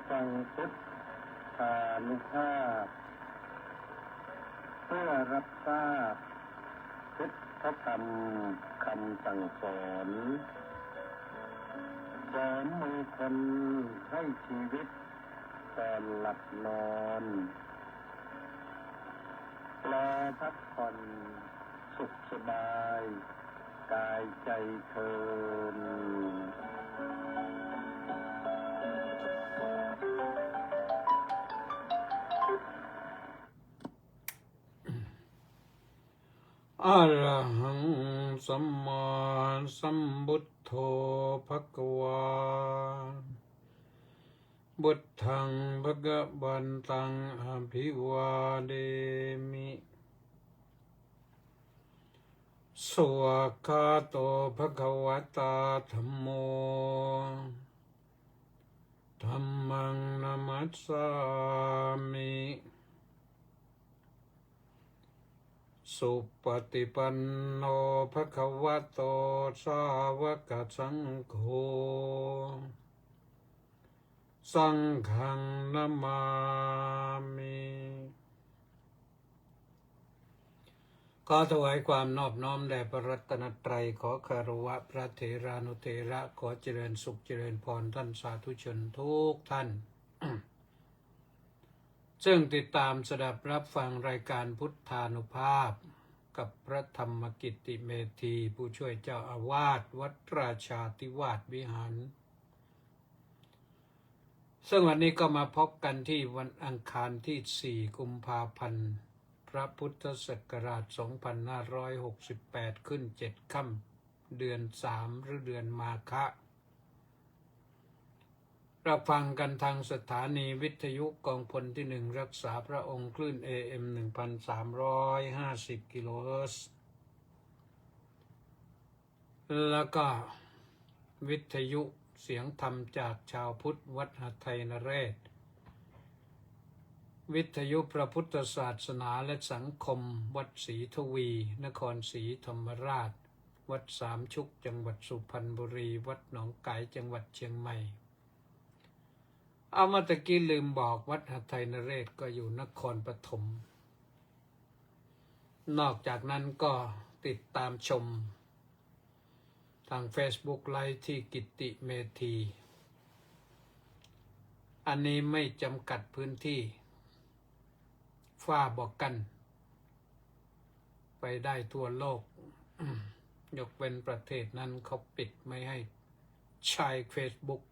ฟังพุทธานุภาพเพื่อรับทราบพุทธธรรมคำสั่งสอนสอนมงคลให้ชีวิตตอนหลับนอนรอพักผ่อนสุขสบายกายใจเทินอะระหังสัมมาสัมพุทโธภควาบุตถังภะคะวันตังอภิวาเดมิสวากขาโตภะคะวะตาธัมโมธัมมังนัมมัสสามิสุปฏิปันโนภะคะวะโตสาวกสังโฆสังฆังนามามิขอถวายความนอบน้อมแด่พระรัตนตรัยขอคารวะพระเถรานุเถระขอเจริญสุขเจริญพรท่านสาธุชนทุกท่าน ซึ่งติดตามสดับรับฟังรายการพุทธานุภาพกับพระธรรมกิตติเมธีผู้ช่วยเจ้าอาวาสวัดราชาธิวาสวิหารซึ่งวันนี้ก็มาพบกันที่วันอังคารที่4กุมภาพันธ์พระพุทธศักราช2568ขึ้น7ค่ำเดือน3หรือเดือนมาฆะรับฟังกันทางสถานีวิทยุกองพลที่1รักษาพระองค์คลื่น AM 1350 กิโลเฮิรตซ์แล้วก็วิทยุเสียงธรรมจากชาวพุทธวัดหทัยนเรศวิทยุพระพุทธศาสนาและสังคมวัดศรีทวีนครศรีธรรมราชวัดสามชุกจังหวัดสุพรรณบุรีวัดหนองไก่จังหวัดเชียงใหม่เอามาตะกี้ลืมบอกวัดหทัยนเรศก็อยู่นครปฐมนอกจากนั้นก็ติดตามชมทาง Facebook ไลฟ์ที่กิตติเมธีอันนี้ไม่จำกัดพื้นที่ฝ้าบอกกันไปได้ทั่วโลก ยกเว้นประเทศนั้นเขาปิดไม่ให้ใช้ Facebook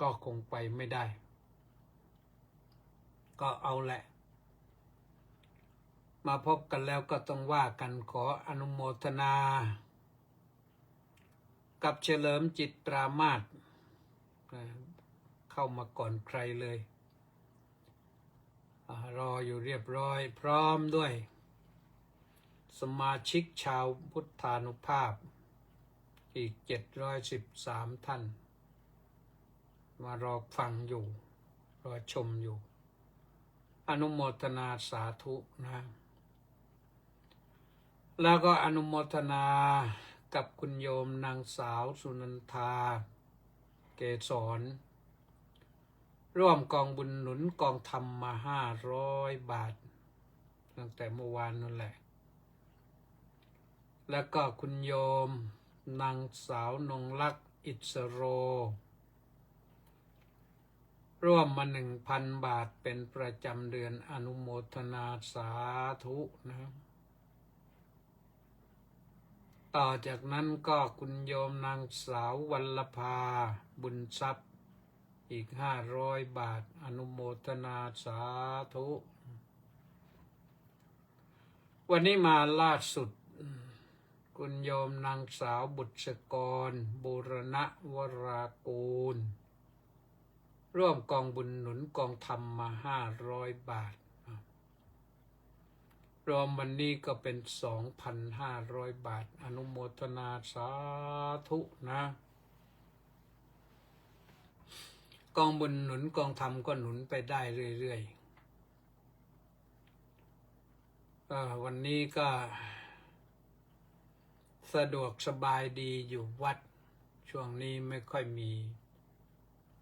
ก็คงไปไม่ได้ก็เอาแหละมาพบกันแล้วก็ต้องว่ากันขออนุโมทนากับเฉลิมจิตปรามาสเข้ามาก่อนใครเลยรออยู่เรียบร้อยพร้อมด้วยสมาชิกชาวพุทธานุภาพอีก713ท่านมารอฟังอยู่รอชมอยู่อนุโมทนาสาธุนะแล้วก็อนุโมทนากับคุณโยมนางสาวสุนันทาเกษรร่วมกองบุญหนุนกองธรรมมา500 บาทตั้งแต่เมื่อวานนั่นแหละแล้วก็คุณโยมนางสาวนงลักษณ์อิสโรร่วมมา 1,000 บาทเป็นประจำเดือนอนุโมทนาสาธุนะต่อจากนั้นก็คุณโยมนางสาววัลภาบุญทรัพย์อีก500 บาทอนุโมทนาสาธุวันนี้มาล่าสุดคุณโยมนางสาวบุษกรบูรณวรากูลร่วมกองบุญหนุนกองธรรมมา500 บาทรวมวันนี้ก็เป็น 2,500 บาทอนุโมทนาสาธุนะกองบุญหนุนกองธรรมก็หนุนไปได้เรื่อยๆวันนี้ก็สะดวกสบายดีอยู่วัดช่วงนี้ไม่ค่อยมี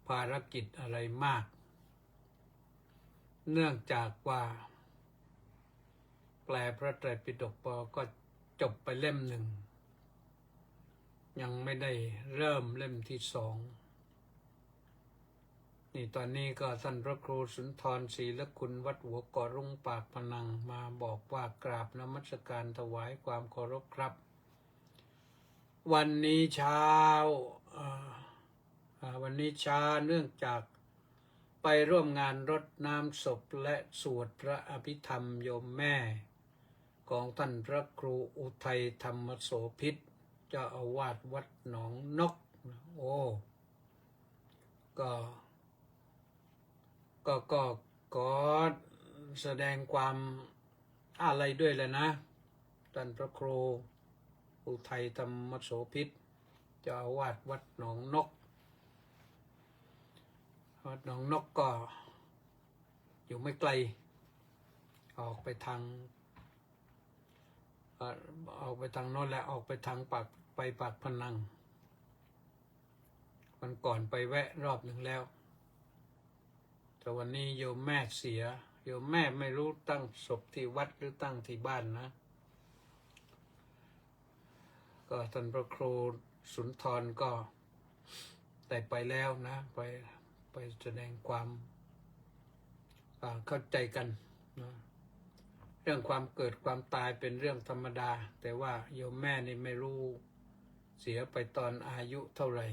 ภารกิจอะไรมาก เนื่องจากว่าแปลพระไตรปิฎกก็จบไปเล่มหนึ่งยังไม่ได้เริ่มเล่มที่สองนี่ตอนนี้ก็ท่านพระครูสุนทรศรีละคุณวัดหัวเกาะรุ่งปากพนังมาบอกว่ากราบนมัสการถวายความเคารพครับ วันนี้เช้าเนื่องจากไปร่วมงานรดน้ำศพและสวดพระอภิธรรมโยมแม่ของท่านพระครูอุทัยธรรมโสภิตเจ้าอาวาสวัดหนองนกก็แสดงความอะไรด้วยแหละนะท่านพระครูอุทัยธรรมโสภิตเจ้าอาวาสวัดหนองนกวัดหนองนกก็อยู่ไม่ไกลออกไปทางโน้นแหละออกไปทางปากพนังวันก่อนไปแวะรอบหนึ่งแล้วแต่วันนี้โยมแม่เสียโยมแม่ไม่รู้ตั้งศพที่วัดหรือตั้งที่บ้านนะก็ท่านพระครูสุนทรก็ได้ไปแล้วนะไปแสดงความเข้าใจกันนะเรื่องความเกิดความตายเป็นเรื่องธรรมดาแต่ว่าโยมแม่นี่ไม่รู้เสียไปตอนอายุเท่าไหร่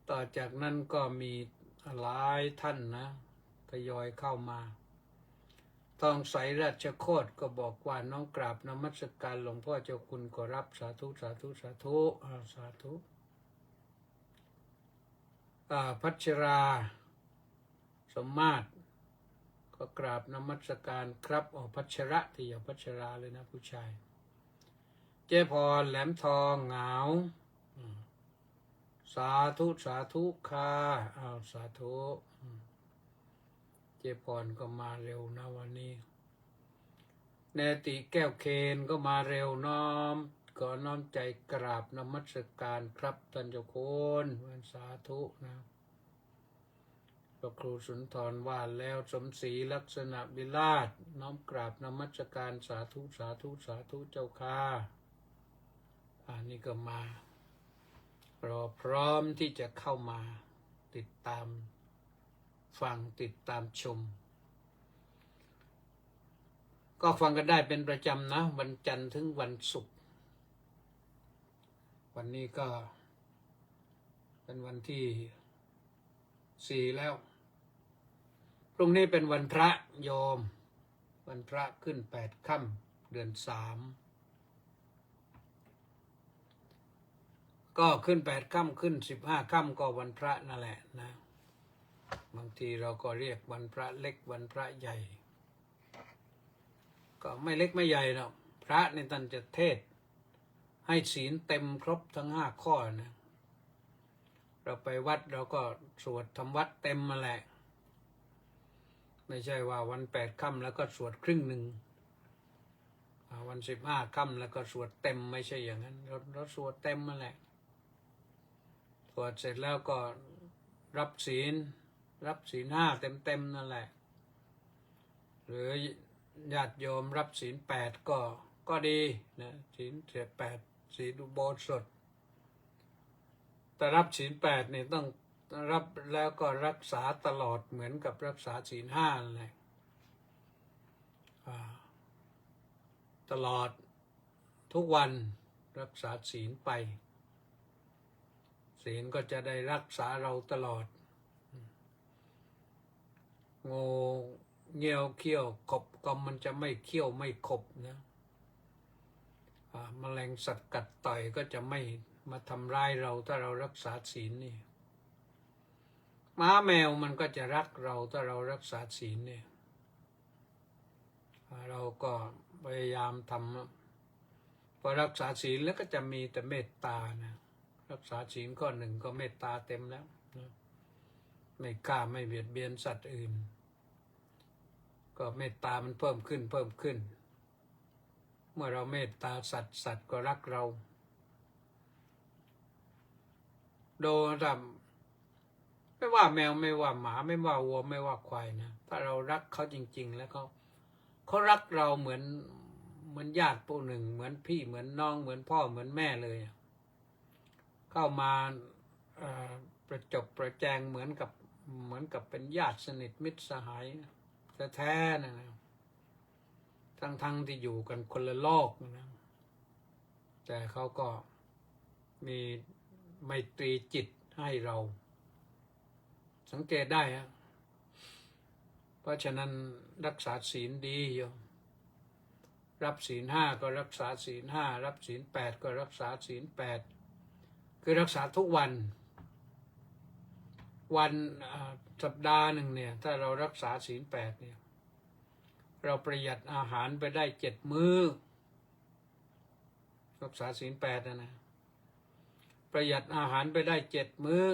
ต่อจากนั้นก็มีหลายท่านนะทยอยเข้ามาทองใสราชโคตก็บอกว่าน้องกราบนมัสการหลวงพ่อเจ้าคุณขอรับสาธุสาธุสาธุสาธุพัชราสมมาตรก็กราบนมัสการครับพัชระที่อย่าพัชราเลยนะผู้ชายเจ๊พรแหลมทองเหงาสาธุสาธุค่ะสาธุเจ๊พรก็มาเร็วนะวันนี้เนติแก้วเคนก็มาเร็วน้อมใจกราบนมัสการครับท่านเจ้าคุณวันสาธุนะพระครูสุนทรว่าแล้วสมศรีลักษณะวิราชน้อมกราบนมัสการสาธุสาธุสาธุเจ้าค่ะนี่ก็มารอพร้อมที่จะเข้ามาติดตามฟังติดตามชมก็ฟังกันได้เป็นประจำนะวันจันทร์ถึงวันศุกร์วันนี้ก็เป็นวันที่4แล้วพรุ่งนี้เป็นวันพระโยมวันพระขึ้น8 ค่ำเดือน3ก็ขึ้น8 ค่ำขึ้น15 ค่ำก็วันพระนั่นแหละนะบางทีเราก็เรียกวันพระเล็กวันพระใหญ่ก็ไม่เล็กไม่ใหญ่หรอกพระในท่านจะเทศให้ศีลเต็มครบทั้ง5 ข้อนะเราไปวัดเราก็สวดทำวัดเต็มมาแหละไม่ใช่ว่าวัน8 ค่ำแล้วก็สวดครึ่งหนึ่งวัน15 ค่ำแล้วก็สวดเต็มไม่ใช่อย่างนั้นเราสวดเต็มมาแหละสวดเสร็จแล้วก็รับศีล5เต็มนั่นแหละหรือญาติโยมรับศีล8ก็ดีนะศีล8ศีลอุโบสถแต่รับศีล8เนี่ยต้องรับแล้วก็รักษาตลอดเหมือนกับรักษาศีล5นั่นแหละตลอดทุกวันรักษาศีลไปศีลก็จะได้รักษาเราตลอดงูเงี้ยวเขี้ยวขบก็มันจะไม่เขี้ยวไม่ขบนะแมลงสัตว์กัดต่อยก็จะไม่มาทำร้ายเราถ้าเรารักษาศีลนี่หมาแมวมันก็จะรักเราถ้าเรารักษาศีลนี่เราก็พยายามทำพอรักษาศีลแล้วก็จะมีแต่เมตตานะรักษาศีลข้อ 1ก็เมตตาเต็มแล้วนะไม่ฆ่าไม่เบียดเบียนสัตว์อื่นก็เมตตามันเพิ่มขึ้นเมื่อเราเมตตาสัตว์ก็รักเราโดย ไม่ว่าแมวไม่ว่าหมาไม่ว่าวัวไม่ว่าควายนะถ้าเรารักเขาจริงๆแล้วเขารักเราเหมือนญาติผู้หนึ่งเหมือนพี่เหมือนน้องเหมือนพ่อเหมือนแม่เลยเข้ามาประจบประแจงเหมือนกับเป็นญาติสนิทมิตรสหายแท้ๆนะทั้งที่อยู่กันคนละโลกนะแต่เขาก็มีไมตรีจิตให้เราสังเกตได้ฮะเพราะฉะนั้นรักษาศีลดีอยู่รับศีล 5ก็รักษาศีล 5รับศีล 8ก็รักษาศีล 8คือรักษาทุกวันสัปดาห์หนึ่งเนี่ยถ้าเรารักษาศีล 8เนี่ยเราประหยัดอาหารไปได้7 มื้อรักษาศีล 8นะประหยัดอาหารไปได้7 มื้อ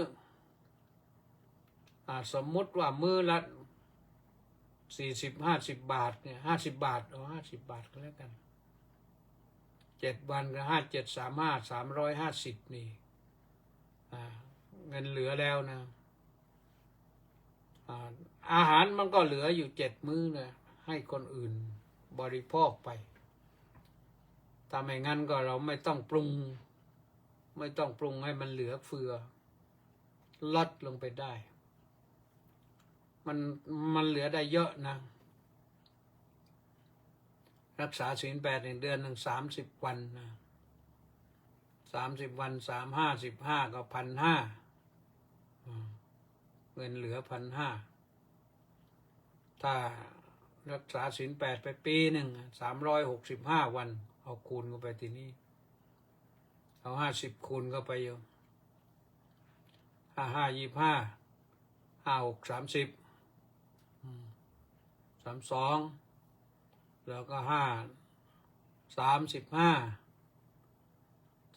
สมมุติว่ามื้อละ40-50 บาทเนี่ย50 บาทเอา50 บาทก็แล้วกัน7 วันก็350นี่เงินเหลือแล้วนะอาหารมันก็เหลืออยู่7 มื้อนะให้คนอื่นบริโภคไปถ้าไม่งั้นก็เราไม่ต้องปรุงให้มันเหลือเฟือลดลงไปได้มันเหลือได้เยอะนะรักษาศีล 8ในเดือนหนึ่ง30 วันนะ30 วัน3-5-15ก็1,500เงินเหลือ1,500ถ้ารักษาศีล 8ไปปีหนึ่ง365 วันเอาคูณเข้าไปทีนี้เอา50 คูณเข้าไปอยู่5 25 30 32แล้วก็35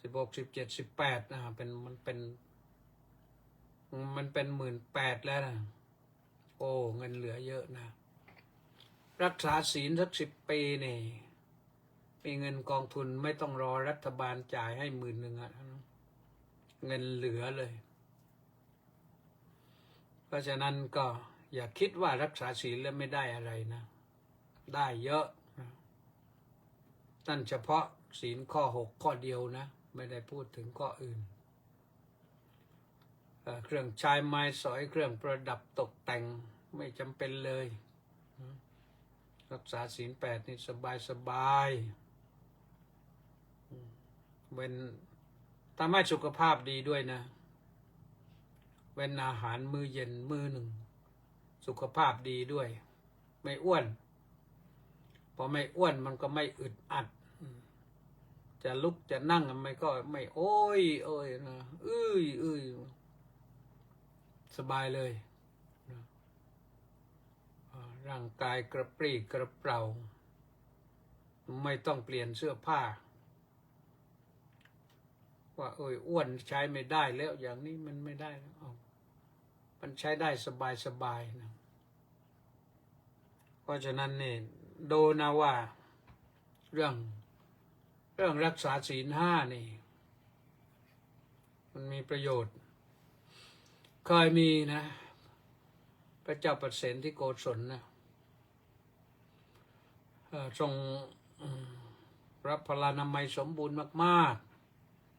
16 17 18นะมันเป็น18,000แล้วนะโอ้เงินเหลือเยอะนะรักษาศีลสัก10 ปีนี่มีเงินกองทุนไม่ต้องรอรัฐบาลจ่ายให้10,000อ่ะเงินเหลือเลยเพราะฉะนั้นก็อย่าคิดว่ารักษาศีลแล้วไม่ได้อะไรนะได้เยอะนะนั่นเฉพาะศีลข้อ6ข้อเดียวนะไม่ได้พูดถึงข้ออื่นเครื่องใช้ไม้สอยเครื่องประดับตกแต่งไม่จำเป็นเลยรักษาศีล 8นี่สบายเว้นทำให้สุขภาพดีด้วยนะเว้นอาหารมื้อเย็นมื้อหนึ่งสุขภาพดีด้วยไม่อ้วนพอไม่อ้วนมันก็ไม่อึดอัดจะลุกจะนั่งมันก็ไม่โอ้ยนะสบายเลยร่างกายกระปรี้กระเปร่าไม่ต้องเปลี่ยนเสื้อผ้าว่าอ้วนใช้ไม่ได้แล้วอย่างนี้มันไม่ได้มันใช้ได้สบายนะเพราะฉะนั้นนี่ดูนะว่าเรื่องรักษาศีล 5นี่มันมีประโยชน์เคยมีนะพระเจ้าปเสนที่โกศลนะทรงรับพลานามัยสมบูรณ์มาก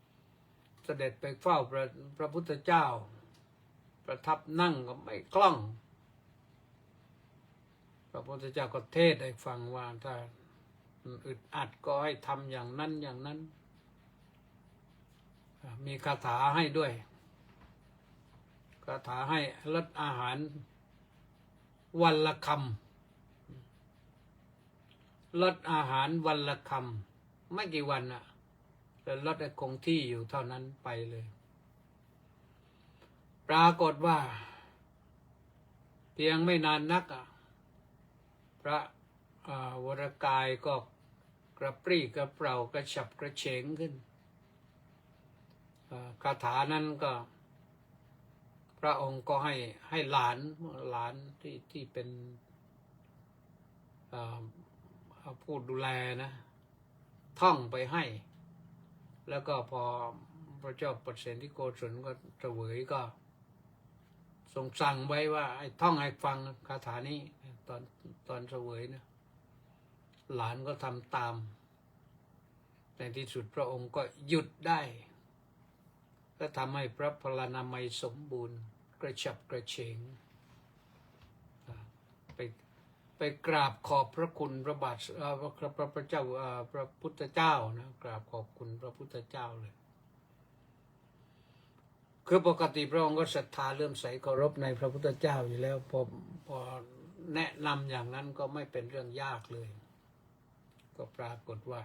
ๆเสด็จไปเฝ้าพระพุทธเจ้าประทับนั่งก็ไม่คล่องพระพุทธเจ้าก็เทศให้ฟังว่าถ้าอึดอัดก็ให้ทำอย่างนั้นอย่างนั้นมีคาถาให้ด้วยคาถาให้ลดอาหารวันละคำลดอาหารวันละคำไม่กี่วันอะแล้วลดให้คงที่อยู่เท่านั้นไปเลยปรากฏว่าเพียงไม่นานนักพระวรกายก็กระปรี้กระเปร่ากระฉับกระเฉงขึ้นคาถานั้นก็พระองค์ก็ให้หลานที่เป็นผู้ดูแลนะท่องไปให้แล้วก็พอพระเจ้าปเสนที่โกศลก็เสวยก็ ทรงสั่งไว้ว่าไอ้ท่องให้ฟังคาถานี้ตอนเสวยนะหลานก็ทำตามในที่สุดพระองค์ก็หยุดได้และทำให้พระพลานามัยสมบูรณ์กระฉับกระเฉงไปกราบขอบพระคุณพระบาทพระเจ้าพระพุทธเจ้านะกราบขอบคุณพระพุทธเจ้าเลยคือปกติพระองค์ก็ศรัทธาเลื่อมใสเคารพในพระพุทธเจ้าอยู่แล้วพอแนะนำอย่างนั้นก็ไม่เป็นเรื่องยากเลยก็ปรากฏว่า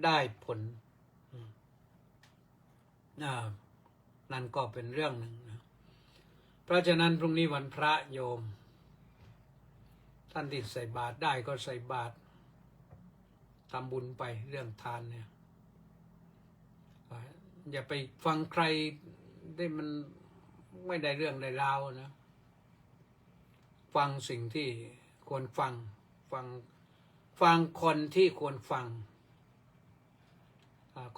ได้ผลนั่นก็เป็นเรื่องหนึ่งนะเพราะฉะนั้นพรุ่งนี้วันพระโยมท่านที่ใส่บาตรได้ก็ใส่บาตรทำบุญไปเรื่องทานเนี่ยอย่าไปฟังใครได้มันไม่ได้เรื่องได้ราวนะฟังสิ่งที่ควรฟังคนที่ควรฟัง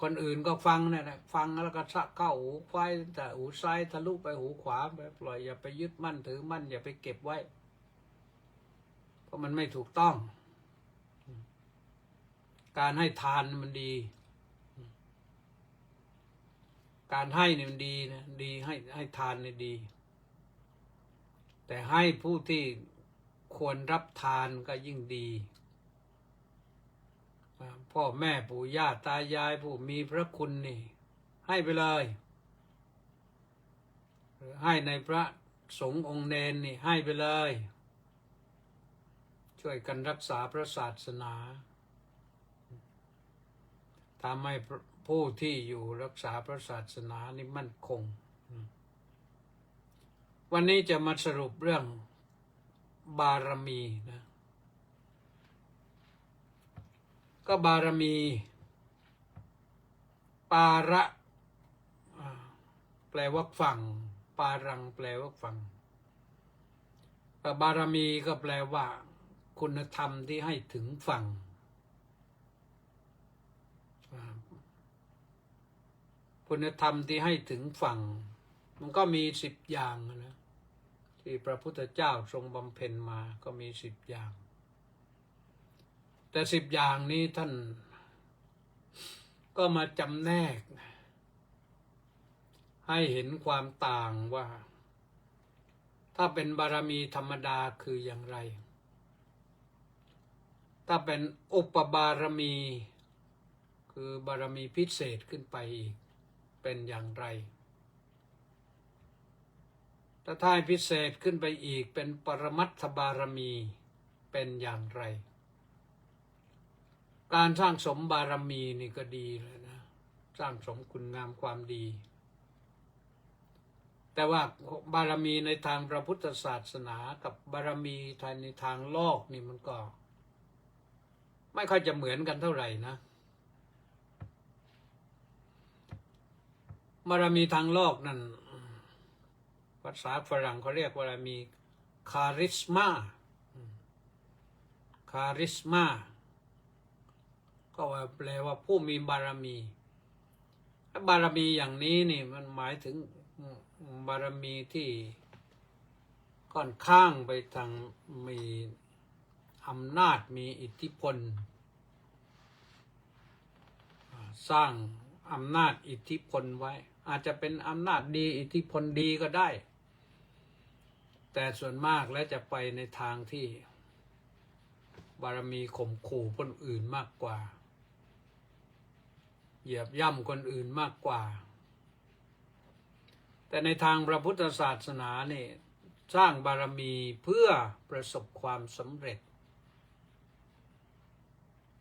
คนอื่นก็ฟังเนี่ยนะฟังแล้วก็เข้าหูควายแต่หูซ้ายทะลุไปหูขวาไปปล่อยอย่าไปยึดมั่นถือมั่นอย่าไปเก็บไว้เพราะมันไม่ถูกต้อง การให้ทานมันดีการให้เนี่ยมันดีนะดีให้ทานเนี่ยดี แต่ให้ผู้ที่ควรรับทานก็ยิ่งดีพ่อแม่ปู่ย่าตายายผู้มีพระคุณนี่ให้ไปเลยหรือให้ในพระสงฆ์องค์เนรนี่ให้ไปเลยช่วยกันรักษาพระศาสนาทำให้ผู้ที่อยู่รักษาพระศาสนานี่มั่นคงวันนี้จะมาสรุปเรื่องบารมีนะก็บารมีปาระแปลว่าฝั่งปารังแปลว่าฝั่งบารมีก็แปลว่าคุณธรรมที่ให้ถึงฝั่งคุณธรรมที่ให้ถึงฝั่งมันก็มี10 อย่างนะที่พระพุทธเจ้าทรงบำเพ็ญมาก็มี10 อย่างแต่10 อย่างนี้ท่านก็มาจำแนกให้เห็นความต่างว่าถ้าเป็นบารมีธรรมดาคืออย่างไรถ้าเป็นอุปบารมีคือบารมีพิเศษขึ้นไปอีกเป็นอย่างไรถ้าท้ายพิเศษขึ้นไปอีกเป็นปรมัตถบารมีเป็นอย่างไรการสร้างสมบารมีนี่ก็ดีเลยนะสร้างสมคุณงามความดีแต่ว่าบารมีในทางพระพุทธศาสนากับบารมีในทางโลกนี่มันก็ไม่ค่อยจะเหมือนกันเท่าไหร่นะบารมีทางโลกนั่นภาษาฝรั่งเขาเรียกบารมีคาริสมาก็แปลว่าผู้มีบารมีบารมีอย่างนี้นี่มันหมายถึงบารมีที่ค่อนข้างไปทางมีอำนาจมีอิทธิพลสร้างอำนาจอิทธิพลไว้อาจจะเป็นอำนาจดีอิทธิพลดีก็ได้แต่ส่วนมากแล้วจะไปในทางที่บารมีข่มขู่คนอื่นมากกว่าเหยียบย่ำคนอื่นมากกว่าแต่ในทางพระพุทธศาสนาเนี่ยสร้างบารมีเพื่อประสบความสำเร็จ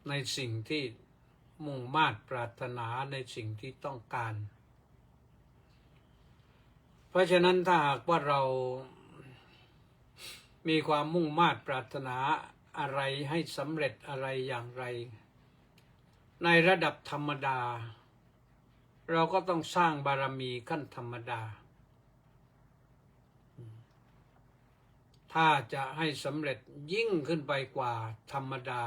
ในสิ่งที่มุ่งมา่ปรารถนาในสิ่งที่ต้องการเพราะฉะนั้นถ้าหากว่าเรามีความมุ่งมา่ปรารถนาอะไรให้สำเร็จอะไรอย่างไรในระดับธรรมดาเราก็ต้องสร้างบารมีขั้นธรรมดาถ้าจะให้สำเร็จยิ่งขึ้นไปกว่าธรรมดา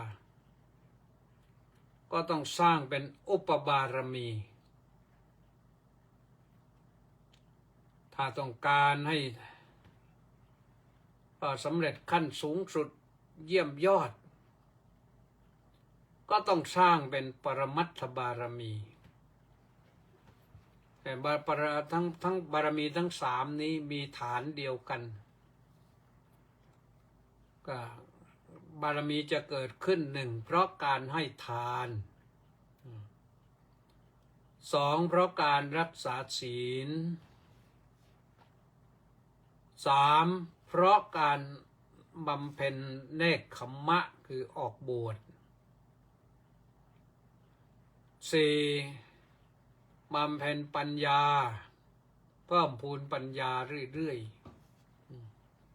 ก็ต้องสร้างเป็นอุปบารมีถ้าต้องการให้ สำเร็จขั้นสูงสุดเยี่ยมยอดก็ต้องสร้างเป็นปรมัตถบารมีแต่ทั้งบารมีทั้งสามนี้มีฐานเดียวกันก็บารมีจะเกิดขึ้นหนึ่งเพราะการให้ทานสองเพราะการรักษาศีลสามเพราะการบำเพ็ญเนกขัมมะคือออกบวชสี่บำเพ็ญปัญญาเพิ่มพูนปัญญาเรื่อย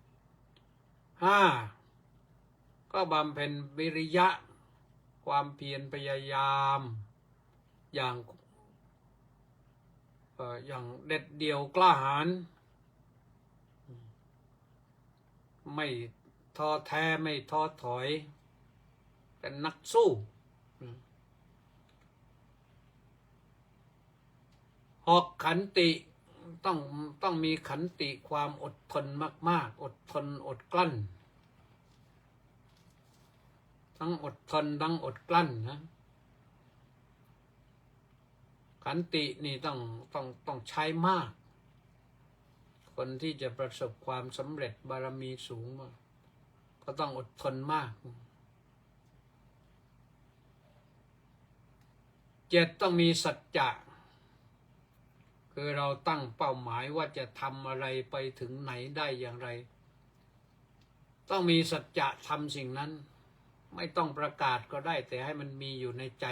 ๆห้าก็บำเพ็ญวิริยะความเพียรพยายามอย่างเด็ดเดี่ยวกล้าหาญไม่ท้อแท้ไม่ท้อถอยเป็นนักสู้หกขันติต้องมีขันติความอดทนมากๆอดทนอดกลั้นทั้งอดทนทั้งอดกลั้นนะขันตินี่ต้องใช้มากคนที่จะประสบความสำเร็จบารมีสูงก็ต้องอดทนมากเจ็ดต้องมีสัจจะคือเราตั้งเป้าหมายว่าจะทำอะไรไปถึงไหนได้อย่างไรต้องมีสัจจะทำสิ่งนั้นไม่ต้องประกาศก็ได้แต่ให้มันมีอยู่ในใจ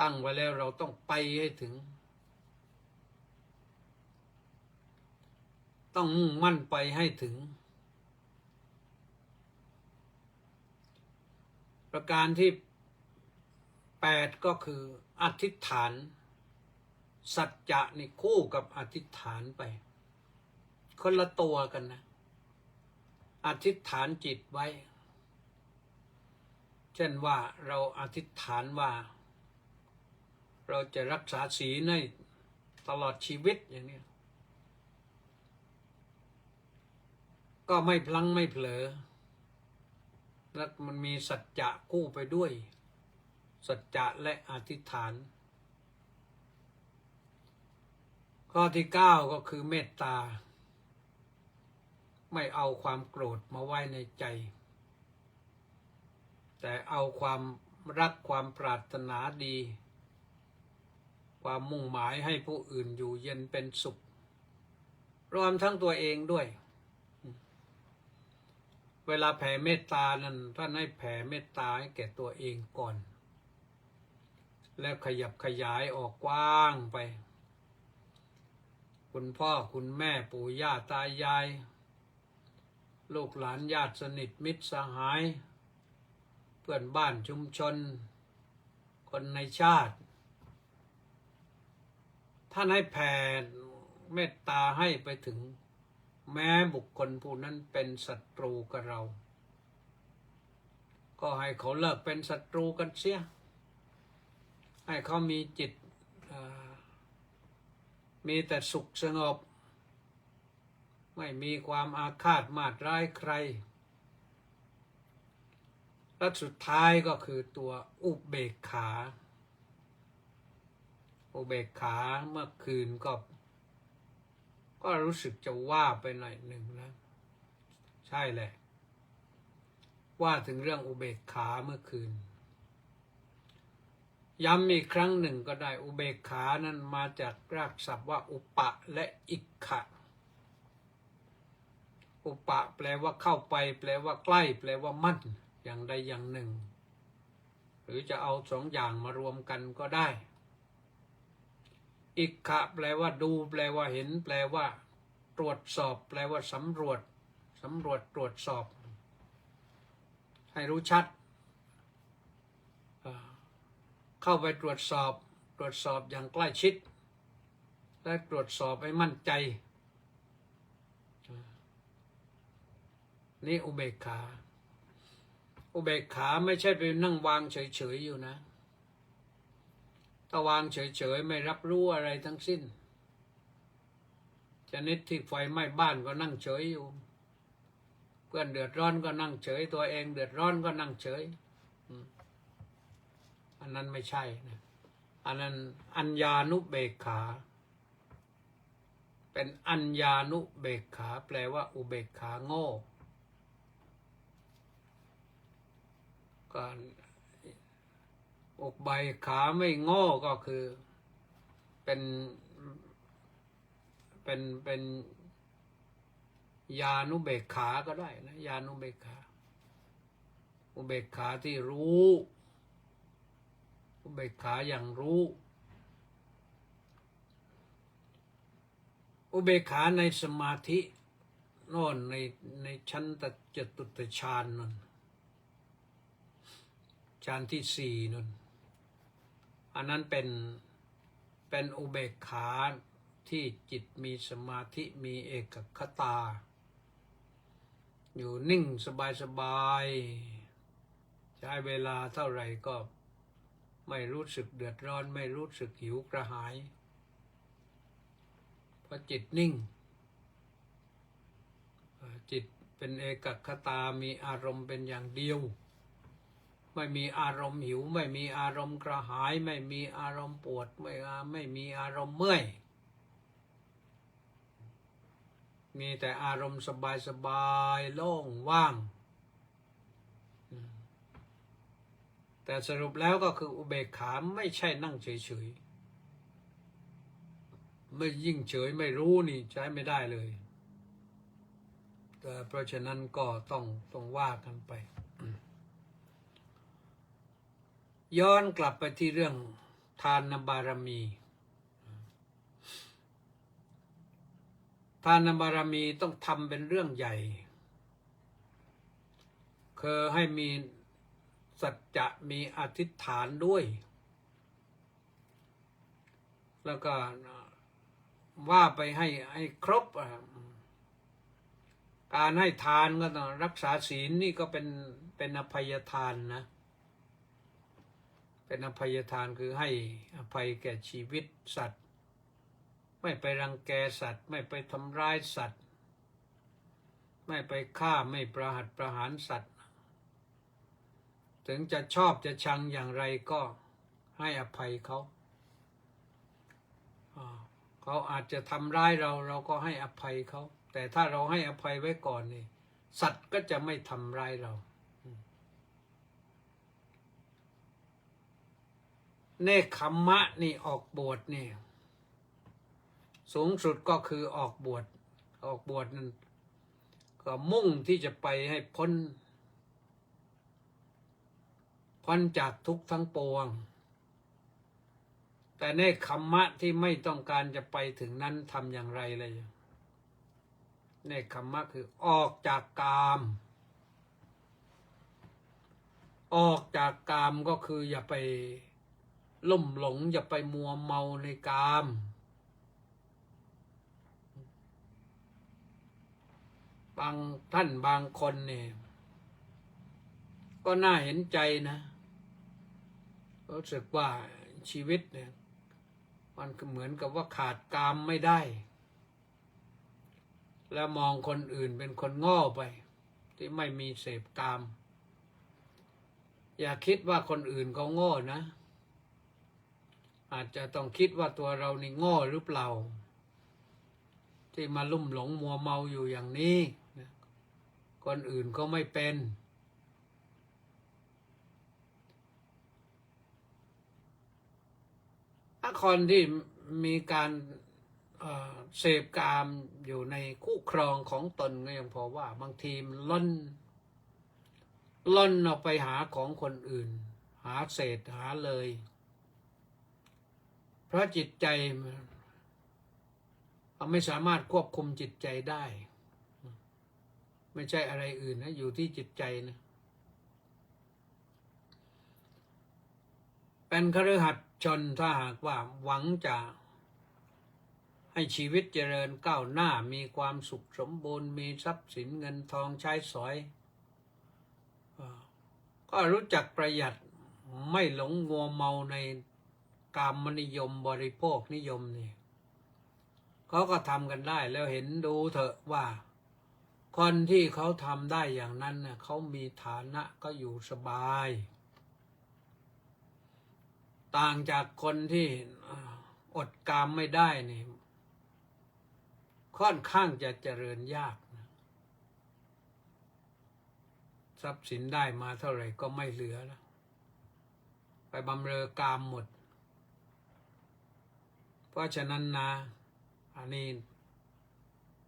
ตั้งไว้แล้วเราต้องไปให้ถึงต้องมุ่งมั่นไปให้ถึงประการที่8ก็คืออธิษฐานสัจจะนี่คู่กับอธิษฐานไปคนละตัวกันนะอธิษฐานจิตไว้เช่นว่าเราอธิษฐานว่าเราจะรักษาศีลให้ตลอดชีวิตอย่างนี้ก็ไม่พลั้งไม่เผลอและมันมีสัจจะคู่ไปด้วยสัจจะและอธิษฐานข้อที่9ก็คือเมตตาไม่เอาความโกรธมาไว้ในใจแต่เอาความรักความปรารถนาดีความมุ่งหมายให้ผู้อื่นอยู่เย็นเป็นสุขรวมทั้งตัวเองด้วยเวลาแผ่เมตตานั้นท่านให้แผ่เมตตาให้แก่ตัวเองก่อนแล้วขยับขยายออกกว้างไปคุณพ่อคุณแม่ปู่ย่าตายายลูกหลานญาติสนิทมิตรสหายเพื่อนบ้านชุมชนคนในชาติท่านให้แผ่เมตตาให้ไปถึงแม้บุคคลผู้นั้นเป็นศัตรูกับเราก็ให้เขาเลิกเป็นศัตรูกันเสียให้เขามีจิตมีแต่สุขสงบไม่มีความอาฆาตมาตร้ายใครและสุดท้ายก็คือตัวอุเบกขาอุเบกขาเมื่อคืนก็รู้สึกจะว่าไปหน่อยหนึ่งนะใช่แหละว่าถึงเรื่องอุเบกขาเมื่อคืนย้ำอีกครั้งหนึ่งก็ได้อุเบกขานั้นมาจากรากศัพท์ว่าอุปะและอิกขะอุปะแปลว่าเข้าไปแปลว่าใกล้แปลว่ามั่นอย่างใดอย่างหนึ่งหรือจะเอาสองอย่างมารวมกันก็ได้อิกขะแปลว่าดูแปลว่าเห็นแปลว่าตรวจสอบแปลว่าสำรวจตรวจสอบให้รู้ชัดเข้าไปตรวจสอบอย่างใกล้ชิดและตรวจสอบให้มั่นใจนี่อุเบกขาอุเบกขาไม่ใช่ไปนั่งวางเฉยๆอยู่นะถ้าวางเฉยๆไม่รับรู้อะไรทั้งสิ้นชนิดที่ไฟไหม้บ้านก็นั่งเฉยอยู่ เพื่อนเดือดร้อนก็นั่งเฉยตัวเองเดือดร้อนก็นั่งเฉยอันนั้นไม่ใช่นะอันนั้นอัญญานุเบกขาเป็นอัญญานุเบกขาแปลว่าอุเบกขาโง่ก็อุเบกขาไม่โง่ก็คือเป็นญาณุเบกขาก็ได้นะญาณุเบกขาอุเบกขาที่รู้อุเบกขาอย่างรู้อุเบกขาในสมาธิโน่นในชั้นจตุตฌานนั่นฌานที่สี่นั่นอันนั้นเป็นอุเบกขาที่จิตมีสมาธิมีเอกคตาอยู่นิ่งสบายใช้เวลาเท่าไหร่ก็ไม่รู้สึกเดือดร้อนไม่รู้สึกหิวกระหายเพราะจิตนิ่งจิตเป็นเอกคตามีอารมณ์เป็นอย่างเดียวไม่มีอารมณ์หิวไม่มีอารมณ์กระหายไม่มีอารมณ์ปวดไม่มีอารมณ์เมื่อยมีแต่อารมณ์สบายโล่งว่างแต่สรุปแล้วก็คืออุเบกขาไม่ใช่นั่งเฉยๆไม่ยิ่งเฉยไม่รู้นี่ใช้ไม่ได้เลยเพราะฉะนั้นก็ต้องว่ากันไปย้อนกลับไปที่เรื่องทานบารมีทานบารมีต้องทำเป็นเรื่องใหญ่คือให้มีสัจจะมีอธิษฐานด้วยแล้วก็ว่าไปให้ครบการให้ทานก็ต้องรักษาศีลนี่ก็เป็นอภัยทานนะเป็นอภัยทานคือให้อภัยแก่ชีวิตสัตว์ไม่ไปรังแกสัตว์ไม่ไปทำร้ายสัตว์ไม่ไปฆ่าไม่ประหัตประหารสัตว์ถึงจะชอบจะชังอย่างไรก็ให้อภัยเขาเขาอาจจะทำร้ายเราก็ให้อภัยเขาแต่ถ้าเราให้อภัยไว้ก่อนนี่สัตว์ก็จะไม่ทำร้ายเราเนคขมมะนี่ออกบวชนี่สูงสุดก็คือออกบวชนั้นก็มุ่งที่จะไปให้พ้นจากทุกข์ทั้งปวงแต่เนคขมมะที่ไม่ต้องการจะไปถึงนั้นทำอย่างไรเลยเนคขมมะคือออกจากกามก็คืออย่าไปลุ่มหลงอย่าไปมัวเมาในกามบางท่านบางคนเนี่ยก็น่าเห็นใจนะรู้สึกว่าชีวิตเนี่ยมันเหมือนกับว่าขาดกามไม่ได้แล้วมองคนอื่นเป็นคนโง่ไปที่ไม่มีเสพกามอย่าคิดว่าคนอื่นเขาโง่นะอาจจะต้องคิดว่าตัวเรานี่โง่หรือเปล่าที่มาลุ่มหลงมัวเมาอยู่อย่างนี้คนอื่นก็ไม่เป็นถ้าคนที่มีการเสพกามอยู่ในคู่ครองของตนก็ยังพอว่าบางทีมันล่นออกไปหาของคนอื่นหาเศษหาเลยเพราะจิตใจมันไม่สามารถควบคุมจิตใจได้ไม่ใช่อะไรอื่นนะอยู่ที่จิตใจนะเป็นคฤหัสถ์ชนถ้าหากว่าหวังจะให้ชีวิตเจริญก้าวหน้ามีความสุขสมบูรณ์มีทรัพย์สินเงินทองใช้สอยก็รู้จักประหยัดไม่หลงงัวเมาในกามนิยมบริโภคนิยมนี่เขาก็ทำกันได้แล้วเห็นดูเถอะว่า คนที่เขาทำได้อย่างนั้นน่ะเขามีฐานะก็อยู่สบาย ต่างจากคนที่อดกามไม่ได้นี่ค่อนข้างจะเจริญยากนะทรัพย์สินได้มาเท่าไหร่ก็ไม่เหลือแล้วไปบำเรอกามหมด เพราะฉะนั้นนะอันนี้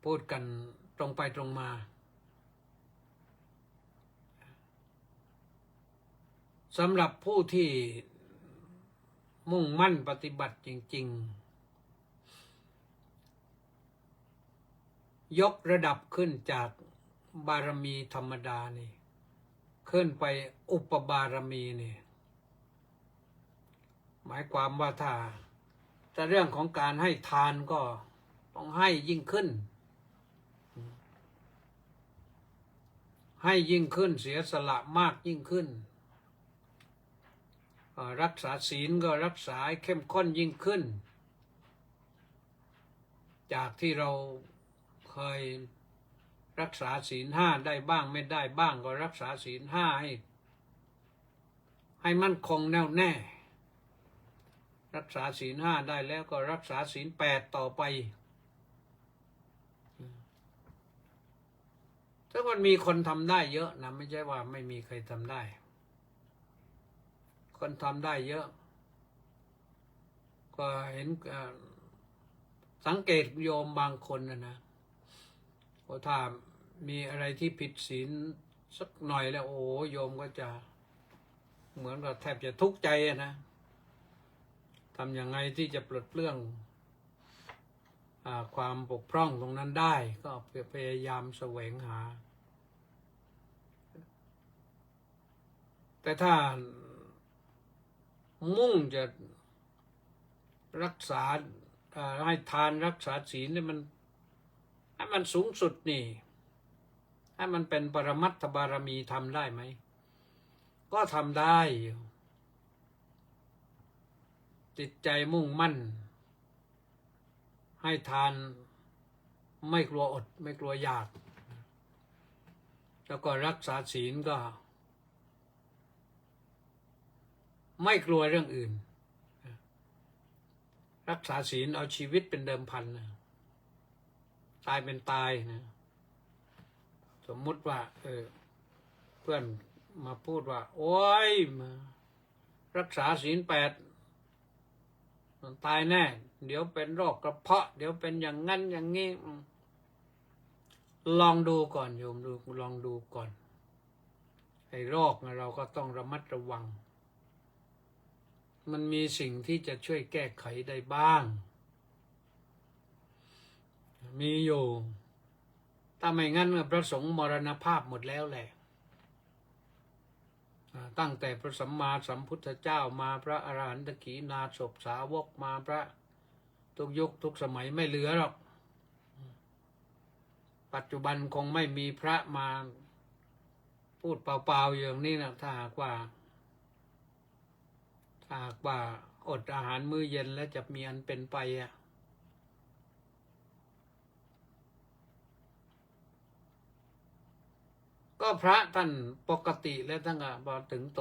พูดกันตรงไปตรงมาสำหรับผู้ที่มุ่งมั่นปฏิบัติจริงๆยกระดับขึ้นจากบารมีธรรมดานี่ขึ้นไปอุปบารมีนี่หมายความว่าถ้าเรื่องของการให้ทานก็ต้องให้ยิ่งขึ้นให้ยิ่งขึ้นเสียสละมากยิ่งขึ้นรักษาศีลก็รักษาให้เข้มข้นยิ่งขึ้นจากที่เราเคยรักษาศีลห้าได้บ้างไม่ได้บ้างก็รักษาศีลห้าให้มั่นคงแน่วแน่รักษาศีลห้าได้แล้วก็รักษาศีลแปดต่อไปซึ่งมันมีคนทำได้เยอะนะไม่ใช่ว่าไม่มีใครทำได้คนทำได้เยอะก็เห็นสังเกตโยมบางคนนะพอถ้ามีอะไรที่ผิดศีลสักหน่อยแล้วโอ้โยมก็จะเหมือนกับแทบจะทุกข์ใจนะทำยังไงที่จะปลดเปลื้องความบกพร่องตรงนั้นได้ก็พยายามแสวงหาแต่ถ้ามุ่งจะรักษาให้ทานรักษาศีลนี่มันให้มันสูงสุดนี่ให้มันเป็นปรมัตถบารมีทำได้ไหมก็ทำได้จิตใจมุ่งมั่นให้ทานไม่กลัวอดไม่กลัวอยากแล้วก็รักษาศีลก็ไม่กลัวเรื่องอื่นรักษาศีลเอาชีวิตเป็นเดิมพันนะตายเป็นตายนะสมมุติว่าเพื่อนมาพูดว่าโอ้ยมารักษาศีลแปดตายแน่เดี๋ยวเป็นโรคกระเพาะเดี๋ยวเป็นอย่างนั้นอย่างนี้ลองดูก่อนโยมดูลองดูก่อนไอ้โรคเราก็ต้องระมัดระวังมันมีสิ่งที่จะช่วยแก้ไขได้บ้างมีอยู่ถ้าไม่งั้นพระสงฆ์มรณภาพหมดแล้วแหละตั้งแต่พระสัมมาสัมพุทธเจ้ามาพระอรหันตขีณาสพสาวกมาพระทุกยุคทุกสมัยไม่เหลือหรอกปัจจุบันคงไม่มีพระมาพูดเปล่าๆอย่างนี้นะถ้าหากว่าอดอาหารมื้อเย็นแล้วจะมีอันเป็นไปก็พระท่านปกติแล้วท่านก็พอถึงต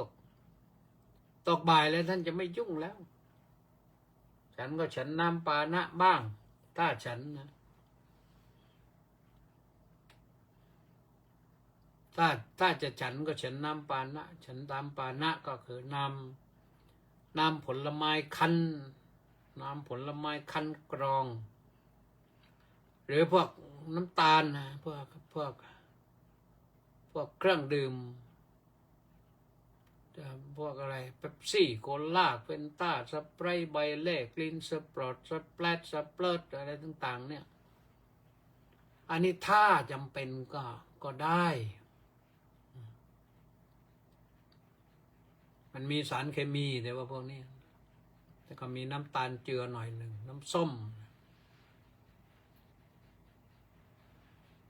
กบ่ายแล้วท่านจะไม่ยุ่งแล้วฉันก็ฉันน้ำปานะบ้างถ้าฉันนะถ้าจะฉันก็ฉันน้ำปานะฉันตามปานะก็คือน้ำผลไม้คั้นน้ำผลไม้คั้นกรองหรือพวกน้ำตาลนะพวกเครื่องดื่มพวกอะไรเป๊ปซี่โคลาเฟนต้าสไปรท์ไบเล่กลินสปรอตสแปลตสเปลิร์ตอะไรต่างๆเนี่ยอันนี้ถ้าจำเป็นก็ได้มันมีสารเคมีแต่ว่าพวกนี้แต่ก็มีน้ำตาลเจือหน่อยหนึ่งน้ำส้ม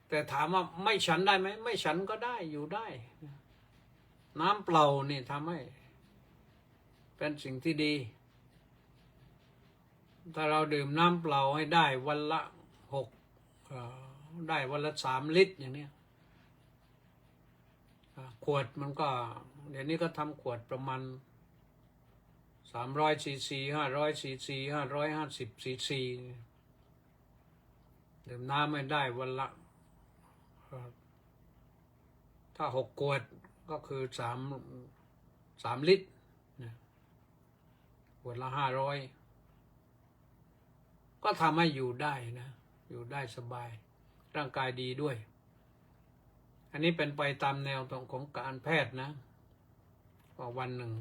แต่ถามว่าไม่ฉันได้ไหมไม่ฉันก็ได้อยู่ได้น้ำเปล่านี่ทำให้เป็นสิ่งที่ดีถ้าเราดื่มน้ำเปล่าให้ได้วันละได้วันละ3 ลิตรอย่างนี้ ขวดมันก็เดี๋ยวนี้ก็ทำขวดประมาณ300 ซีซี500 ซีซี550 ซีซีดื่มน้ำไม่ได้วันละถ้า6 ขวดก็คือ3 ลิตรนะขวดละ500ก็ทำให้อยู่ได้นะอยู่ได้สบายร่างกายดีด้วยอันนี้เป็นไปตามแนวของการแพทย์นะว่าวันหนึ่ง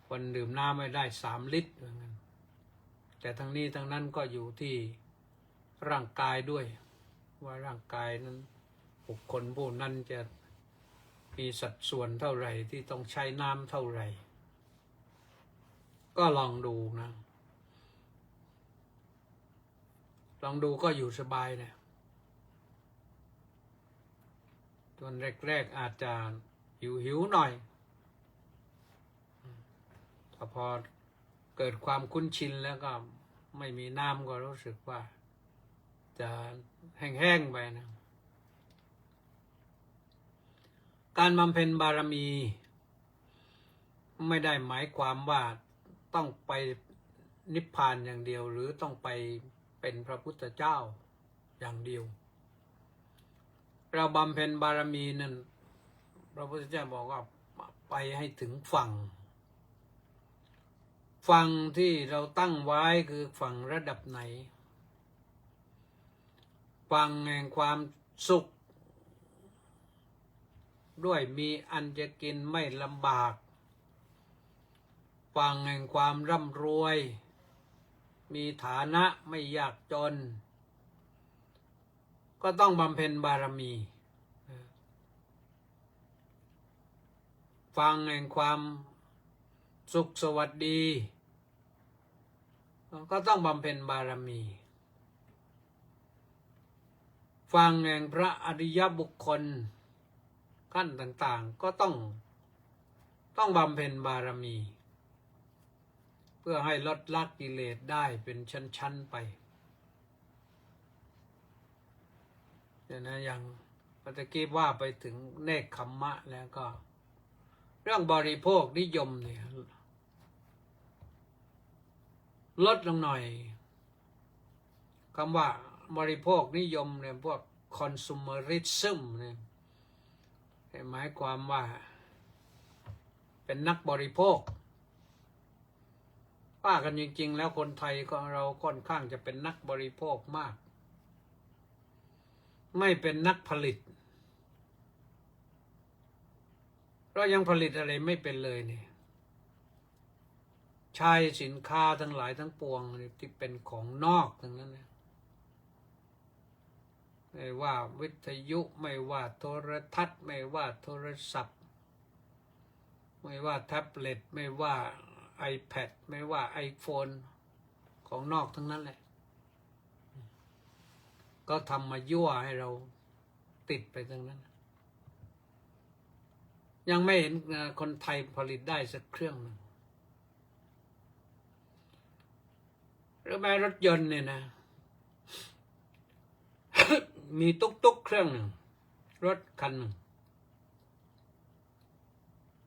คนดื่มน้ำไม่ได้3 ลิตรแต่ทั้งนี้ทั้งนั้นก็อยู่ที่ร่างกายด้วยว่าร่างกายนั้นบุคคลผู้นั้นจะมีสัดส่วนเท่าไหร่ที่ต้องใช้น้ำเท่าไหร่ก็ลองดูนะลองดูก็อยู่สบายนะตอนแรกๆอาจจะหิวหน่อยแต่พอเกิดความคุ้นชินแล้วก็ไม่มีน้ำก็รู้สึกว่าจะแห้งๆไปนะการบำเพ็ญบารมีไม่ได้หมายความว่าต้องไปนิพพานอย่างเดียวหรือต้องไปเป็นพระพุทธเจ้าอย่างเดียวเราบำเพ็ญบารมีนั้นพระพุทธเจ้าบอกว่าไปให้ถึงฝั่งที่เราตั้งไว้คือฝั่งระดับไหนฝั่งแห่งความสุขด้วยมีอันจะกินไม่ลำบากฝั่งแห่งความร่ำรวยมีฐานะไม่ยากจนก็ต้องบำเพ็ญบารมีฝั่งแห่งความสุขสวัสดีก็ต้องบำเพ็ญบารมีฝั่งแห่งพระอริยบุคคลขั้นต่างๆก็ต้องบำเพ็ญบารมีเพื่อให้ลดละกิเลสได้เป็นชั้นๆไปอย่างเมื่อกี้ว่าไปถึงเนกขัมมะแล้วก็เรื่องบริโภคนิยมเนี่ยลดลงหน่อยคำว่าบริโภคนิยมเนี่ยพวก consumerism เนี่ยหมายความว่าเป็นนักบริโภคว่ากันจริงๆแล้วคนไทยก็เราค่อนข้างจะเป็นนักบริโภคมากไม่เป็นนักผลิตเรายังผลิตอะไรไม่เป็นเลยเนี่ยใช้สินค้าทั้งหลายทั้งปวงที่เป็นของนอกทั้งนั้นนะไม่ว่าวิทยุไม่ว่าโทรทัศน์ไม่ว่าโทรศัพท์ไม่ว่าแท็บเล็ตไม่ว่า iPad ไม่ว่า iPhone ของนอกทั้งนั้นแหละก็ทำมายั่วให้เราติดไปทั้งนั้นยังไม่เห็นคนไทยผลิตได้สักเครื่องนึงหรือแม้รถยนต์เนี่ยนะ มีตุ๊กเครื่องหนึ่งรถคันหนึ่ง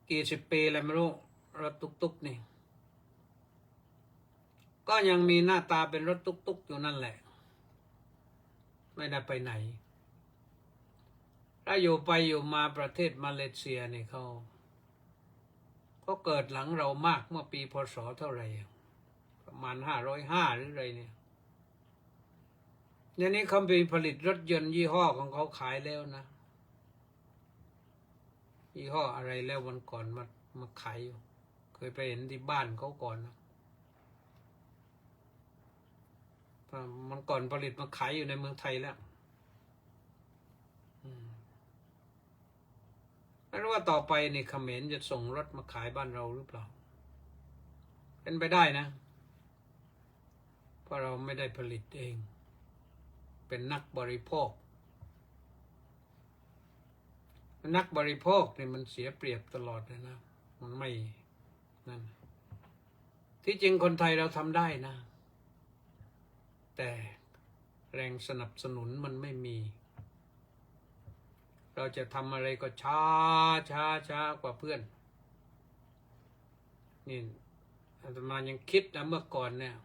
กี่สิบปีแล้วไม่รู้รถตุ๊กนี่ก็ยังมีหน้าตาเป็นรถตุ๊กอยู่นั่นแหละไม่ได้ไปไหนถ้าอยู่ไปอยู่มาประเทศมาเลเซียเนี่ยเขาเกิดหลังเรามากเมื่อปีพ.ศ. เท่าไหร่ประมาณ505หรืออะไรเนี่ยเดี๋ยวนี้เขาผลิตรถยนต์ยี่ห้อของเขาขายแล้วนะยี่ห้ออะไรแล้ววันก่อนมาขายอยู่เคยไปเห็นที่บ้านเขาก่อนนะมันก่อนผลิตมาขายอยู่ในเมืองไทยแล้วไม่รู้ว่าต่อไปนี่เขมรจะส่งรถมาขายบ้านเราหรือเปล่าเป็นไปได้นะเพราะเราไม่ได้ผลิตเองเป็นนักบริโภคนักบริโภคเนี่ยมันเสียเปรียบตลอดเลยนะมันไม่นั่นที่จริงคนไทยเราทำได้นะแต่แรงสนับสนุนมันไม่มี เราจะทำอะไรก็ช้ากว่าเพื่อนนี่อาตมายังคิดนะเมื่อก่อนเนี่ย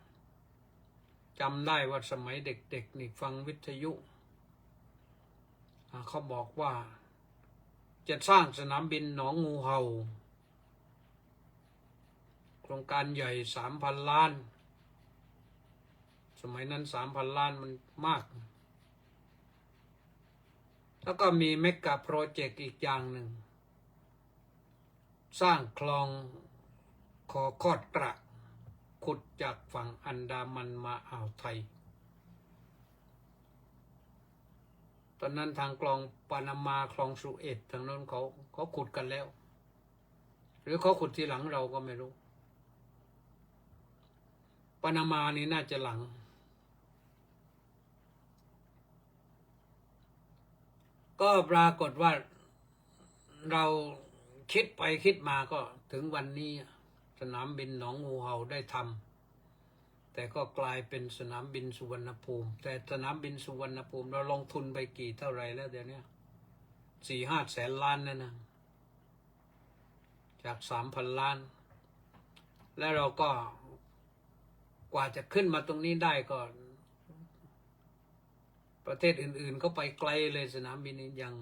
จำได้ว่าสมัยเด็กๆนี่ฟังวิทยุเขาบอกว่าจะสร้างสนามบินหนองงูเห่าโครงการใหญ่ 3,000 ล้านสมัยนั้น 3,000 ล้านมันมากแล้วก็มีเมกะโปรเจกต์อีกอย่างหนึ่งสร้างคลองคอคอดกระขุดจากฝั่งอันดามันมาอ่าวไทยตอนนั้นทางคลองปานามาคลองสุเอตทางนั้นเขาขุดกันแล้วหรือเขาขุดทีหลังเราก็ไม่รู้ปานามานี่น่าจะหลังก็ปรากฏว่าเราคิดไปคิดมาก็ถึงวันนี้สนามบินหนองงูเห่าได้ทำแต่ก็กลายเป็นสนามบินสุวรรณภูมิแต่สนามบินสุวรรณภูมิเราลงทุนไปกี่เท่าไรแล้วเดี๋ยวนี้4-5 แสนล้านนั่นนะจาก 3,000 ล้านแล้วเราก็กว่าจะขึ้นมาตรงนี้ได้ก็ประเทศอื่นๆก็ไปไกลเลยสนามบินนี้อย่าง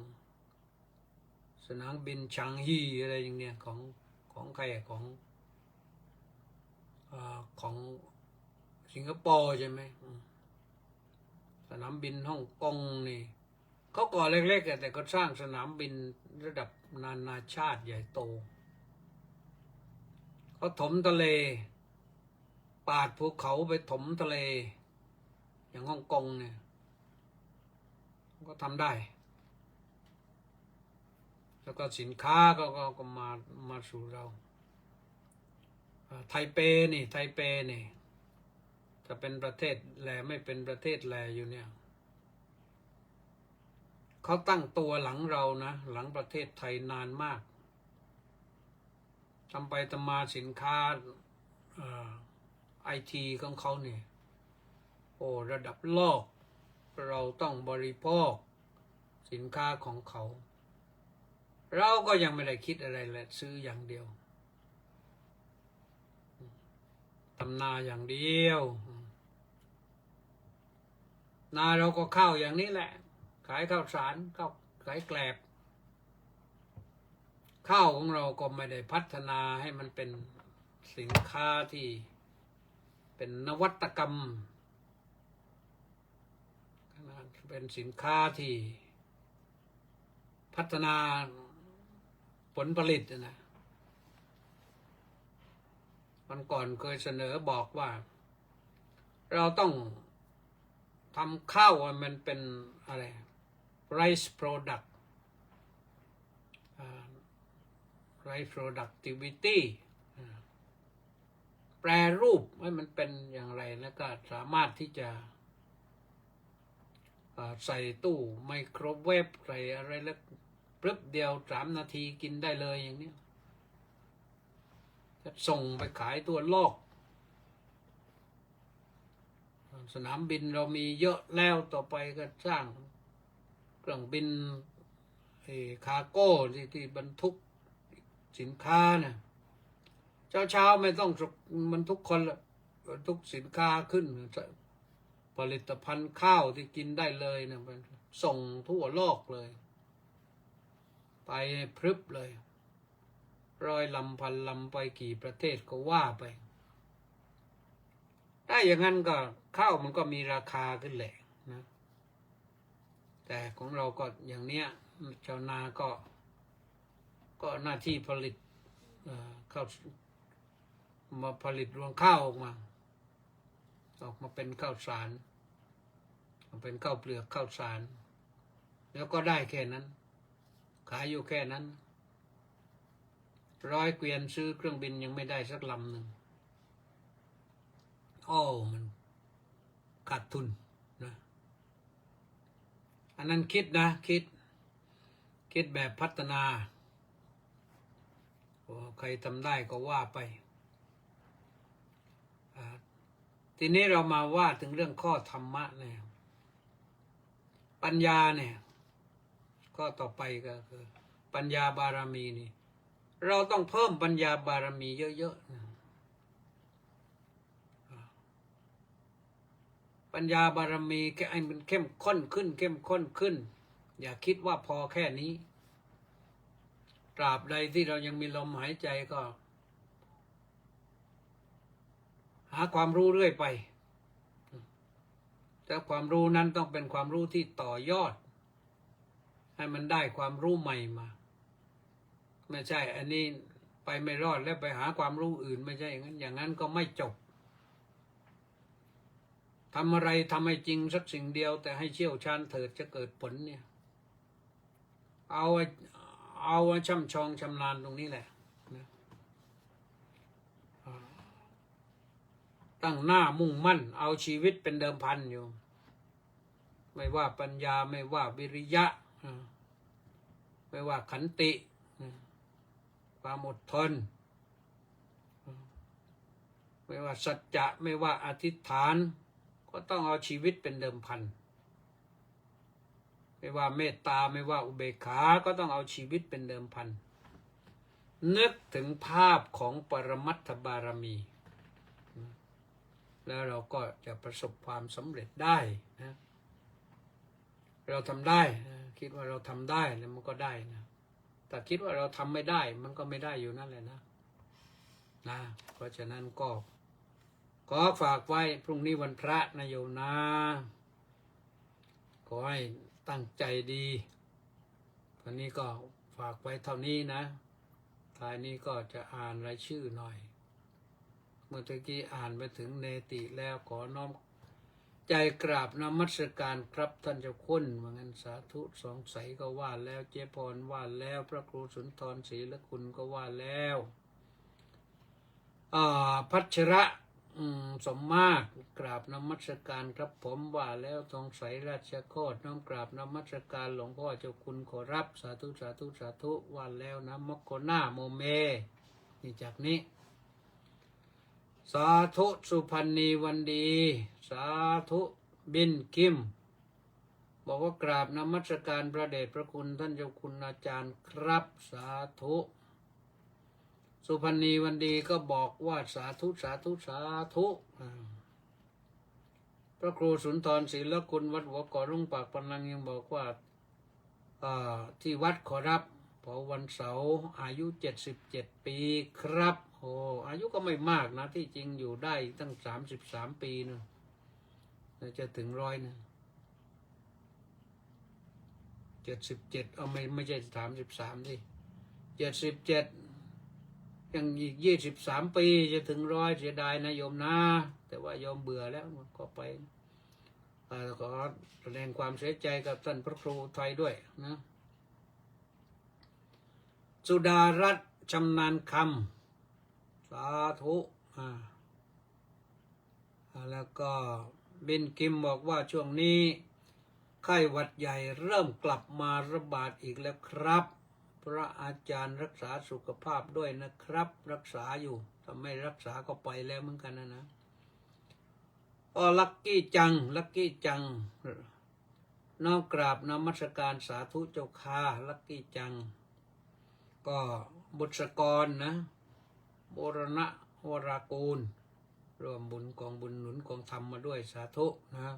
สนามบินชางฮีอะไรอย่างเนี้ยของใครของสิงคโปร์ใช่ไหมสนามบินฮ่องกงนี่เขาก่อเล็กๆแต่ก็สร้างสนามบินระดับนานาชาติใหญ่โตเขาถมทะเลปาดภูเขาไปถมทะเลอย่างฮ่องกงเนี่ยก็ทำได้แล้วก็สินค้าก็มาสู่เราไทเปนี่จะเป็นประเทศแลไม่เป็นประเทศแลอยู่เนี่ยเขาตั้งตัวหลังเรานะหลังประเทศไทยนานมากทำไปทำมาสินค้าIT ของเขาเนี่ยโอ้ระดับโลกเราต้องบริโภคสินค้าของเขาเราก็ยังไม่ได้คิดอะไรเลยซื้ออย่างเดียวทำนาอย่างเดียวนาเราก็ข้าวอย่างนี้แหละขายข้าวสารขายแกลบข้าวของเราก็ไม่ได้พัฒนาให้มันเป็นสินค้าที่เป็นนวัตกรรมเป็นสินค้าที่พัฒนาผลผลิตนะวันก่อนเคยเสนอบอกว่าเราต้องทำข้าวมันเป็นอะไร rice product rice productivity แปรรูปให้มันเป็นอย่างไรแล้วก็สามารถที่จะใส่ตู้ไมโครเวฟใส่อะไรแล้วปรึบเดียว3 นาทีกินได้เลยอย่างนี้จะส่งไปขายตัวโลกสนามบินเรามีเยอะแล้วต่อไปก็สร้างเครื่องบินคาร์โก้ที่บรรทุกสินค้าเนี่ยเช้าไม่ต้องบรรทุกคนละบรรทุกสินค้าขึ้นผลิตภัณฑ์ข้าวที่กินได้เลยนะส่งทั่วโลกเลยไปพรึบเลย100 ลำพันลำไปกี่ประเทศก็ว่าไปถ้าอย่างนั้นก็ข้าวมันก็มีราคาขึ้นแหละนะแต่ของเราก็อย่างเนี้ยชาวนาก็หน้าที่ผลิตข้าวมาผลิตรวงข้าวออกมาเป็นข้าวสารเป็นข้าวเปลือกข้าวสารแล้วก็ได้แค่นั้นขายอยู่แค่นั้น100 เกวียนซื้อเครื่องบินยังไม่ได้สักลำหนึ่งมันขาดทุนนะอันนั้นคิดแบบพัฒนาใครทำได้ก็ว่าไปทีนี้เรามาว่าถึงเรื่องข้อธรรมะเนี่ยปัญญาเนี่ย ข้อต่อไปก็คือปัญญาบารมีนี่เราต้องเพิ่มปัญญาบารมีเยอะๆนะปัญญาบารมีแค่ให้มันเข้มข้นขึ้นเข้มข้นขึ้นอย่าคิดว่าพอแค่นี้ตราบใดที่เรายังมีลมหายใจก็หาความรู้เรื่อยไปแต่ความรู้นั้นต้องเป็นความรู้ที่ต่อยอดให้มันได้ความรู้ใหม่มาไม่ใช่อันนี้ไปไม่รอดแล้วไปหาความรู้อื่นไม่ใช่อย่างนั้นก็ไม่จบทำอะไรทำให้จริงสักสิ่งเดียวแต่ให้เชี่ยวชาญเถิดจะเกิดผลเนี่ยเอาช่ำชองชำนาญตรงนี้แหละนะตั้งหน้ามุ่งมั่นเอาชีวิตเป็นเดิมพันอยู่ไม่ว่าปัญญาไม่ว่าวิริยะไม่ว่าขันติความอดทนไม่ว่าสัจจะไม่ว่าอธิษฐานก็ต้องเอาชีวิตเป็นเดิมพันไม่ว่าเมตตาไม่ว่าอุเบกขาก็ต้องเอาชีวิตเป็นเดิมพันนึกถึงภาพของปรมัตถบารมีแล้วเราก็จะประสบความสำเร็จได้นะเราทำได้นะคิดว่าเราทำได้แล้วมันก็ได้นะแต่คิดว่าเราทำไม่ได้มันก็ไม่ได้อยู่นั่นแหละนะเพราะฉะนั้นก็ขอฝากไว้พรุ่งนี้วันพระนะโยมนะขอให้ตั้งใจดีวันนี้ก็ฝากไว้เท่านี้นะท้ายนี้ก็จะอ่านรายชื่อหน่อยเมื่อกี้อ่านไปถึงเนติแล้วขอน้อมใจกราบนมัสการครับท่านเจ้าคุณว่างั้นสาธุสงสัยก็ว่าแล้วเจพรว่าแล้วพระครูสุนทรศรีละคุณก็ว่าแล้วพัชระสมมาตรกราบนมัสการครับผมว่าแล้วทองใสราชโคตรน้อมกราบนมัสการหลวงพ่อเจ้าคุณขอรับสาธุสาธุสาธุว่าแล้วนะมกโกนาโมเมนี่จากนี้สาธุสุพรรณีวันดีสาธุบินกิมบอกว่ากราบนมัสการพระเดชพระคุณท่านเจ้าคุณอาจารย์ครับสาธุสุพรรณีวันดีก็บอกว่าสาธุสาธุสาธุพระครูสุนทรศรีละคุณวัดหัวก่อรุ่งปากพนังยังบอกว่าที่วัดขอรับพอวันเสาร์อายุ77 ปีครับโอ้อายุก็ไม่มากนะที่จริงอยู่ได้ตั้ง33 ปีนะจะถึง100นะ77เอาไม่ใช่33ดิ77ยังอีก23 ปีจะถึง100เสียดายนะโยมนะแต่ว่าโยมเบื่อแล้วก็ไปขอแสดงความเสียใจกับท่านพระครูไทยด้วยนะสุดารัตน์ชำนาญคำสาธุแล้วก็บินกิมบอกว่าช่วงนี้ไข้หวัดใหญ่เริ่มกลับมาระบาดอีกแล้วครับพระอาจารย์รักษาสุขภาพด้วยนะครับรักษาอยู่ถ้าไม่รักษาก็ไปแล้วเหมือนกันนะลักกี้จังน้อมกราบนมัสการสาธุเจ้าค่ะลักกี้จังก็บุตรกรนะโบรณะวรากูลรวมบุญกองบุญหนุนกองธรรมมาด้วยสาธุนะ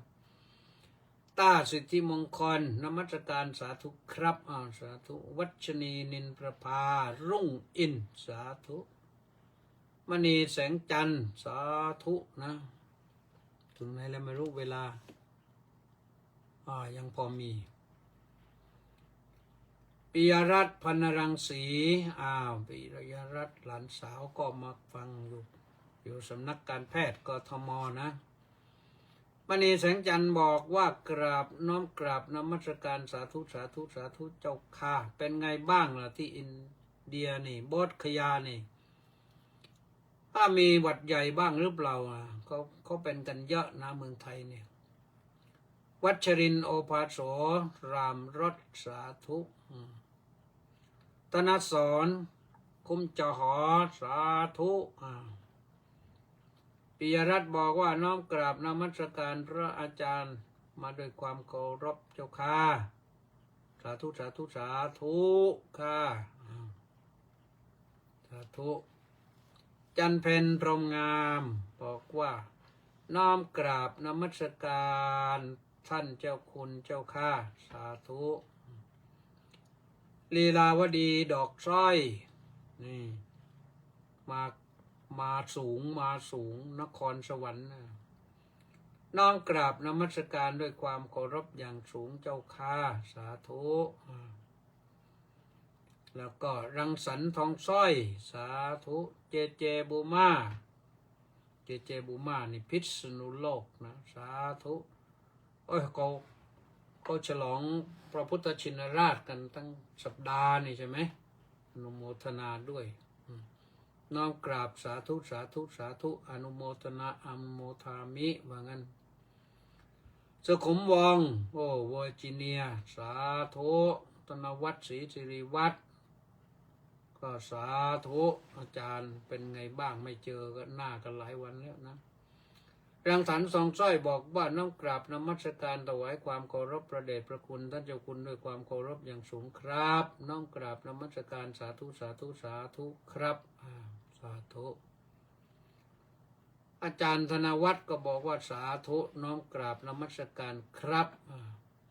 ต้าสิทธิมงคลนมัสการสาธุครับสาธุวัชนีนินประภารุ่งอินสาธุมณีแสงจันทร์สาธุนะถึงไหนแล้วไม่รู้เวลายังพอมีปิยรัตน์พรรณรังสีปิยรัตน์หลานสาวก็มาฟังอยู่สำนักการแพทย์กทมนะมณีแสงจันทร์บอกว่ากราบน้อมกราบนมัสการสาธุสาธุสาธุเจ้าค่ะเป็นไงบ้างล่ะที่อินเดียนี่โบสถ์ยานี่ถ้ามีหวัดใหญ่บ้างหรือเปล่าเขาเป็นกันเยอะนะเมืองไทยเนี่ยวัชรินทร์โอภาโสรามรสสาธุธนสรคุ้มจหอสาธุปิยรัตน์บอกว่าน้อมกราบนมัสการพระอาจารย์มาด้วยความเคารพเจ้าค่ะส สาธุสาธุสาธุค่ะสาธุจันเพ็ญพรหมงามบอกว่าน้อมกราบนมัสการท่านเจ้าคุณเจ้าข้าสาธุลีลาวดีดอกสร้อยนี่มาสูงนครสวรรค์น้อมกราบนมัสการด้วยความเคารพอย่างสูงเจ้าข้าสาธุแล้วก็รังสรรค์ทองสร้อยสาธุเจบูมานี่พิษณุโลกนะสาธุโอ้ยเขาฉลองพระพุทธชินราชกันตั้งสัปดาห์นี่ใช่ไหมอนุโมทนาด้วยน้อมกราบสาธุสาธุสาธุอนุโมทนาอนุโมทามิว่างั้นสุขุมวงโอ้เวอร์จิเนียสาธุธนวัฒน์ศรีสิริวัฒน์ก็สาธุอาจารย์เป็นไงบ้างไม่เจอกันหน้ากันหลายวันแล้วนะรังสรรค์ทองสร้อยบอกว่าน้อมกราบนมัสการถวายความเคารพพระเดชพระคุณท่านเจ้าคุณด้วยความเคารพอย่างสูงครับน้อมกราบนมัสการสาธุสาธุสาธุครับสาธุอาจารย์ธนวัฒน์ก็บอกว่าสาธุน้อมกราบนมัสการครับ